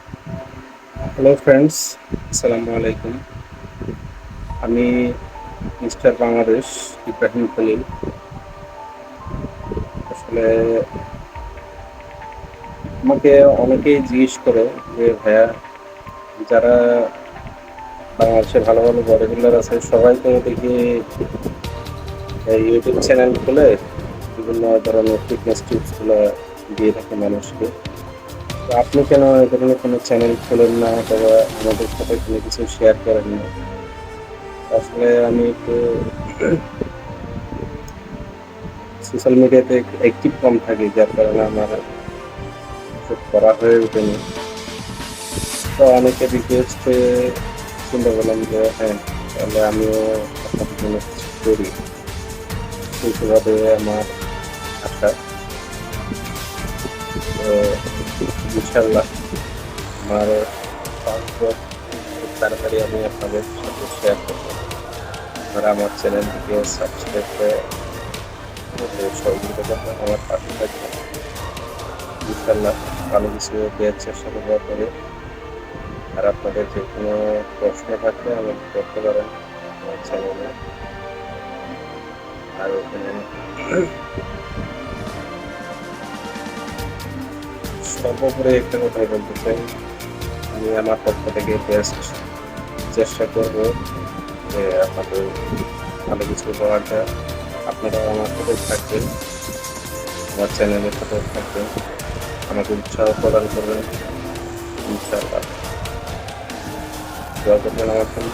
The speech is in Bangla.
হ্যালো ফ্রেন্ডস, আসসালামু আলাইকুম। আমি মিস্টার বাংলাদেশ ইব্রাহিম খলিল। আসলে আমাকে অনেকেই জিজ্ঞেস করে যে ভাইয়া, যারা বাংলাদেশে ভালো ভালো বডি বিল্ডার আছে সবাই তো দেখি এই ইউটিউব চ্যানেল খুলে বিভিন্ন ধরনের ফিটনেস টিপসগুলো দিয়ে থাকে মানুষকে। তো আপনি কেন এ ধরনের কোনো চ্যানেল খোলেন না অথবা আমাদের সাথে কোনো কিছু শেয়ার করেন না? আসলে আমি একটু সোশ্যাল মিডিয়াতে অ্যাক্টিভ কম থাকি, যার কারণে আমার এসব করা হয়ে ওঠেনি। তো অনেকে রিকোয়েস্টে চিন্তা করলাম যে হ্যাঁ, তাহলে আমিও আপনাদের জন্য কিছু করি। সেইভাবে আমার আশা। তো ইনশাল্লাহ আমার পাসপোর্ট খুব তাড়াতাড়ি আমি আপনাদের সাথে শেয়ার করবো। আপনারা আমার চ্যানেলটিকে সাবস্ক্রাইব করে সহযোগিতা করবেন, আমার পাশে থাকবেন। ইনশাল্লাহ ভালো কিছু দেওয়ার চেষ্টা করবো আপনাদের। আর আপনাদের যে কোনো প্রশ্ন থাকলে আমাকে করতে পারেন আমার চ্যানেলে। আর ওখানে সর্বোপরি একটা কথাই বলতে চাই, আমি আমার পক্ষ থেকে বেস্ট চেষ্টা করব যে আপনাদের ভালো কিছু উপহার দেওয়ার। আপনারা আমার সাথে থাকবেন, আমার চ্যানেলের সাথে থাকবেন, আমাকে উৎসাহ প্রদান করবেন। ইনশাআল্লাহ দোয়া করবেন আমার জন্য।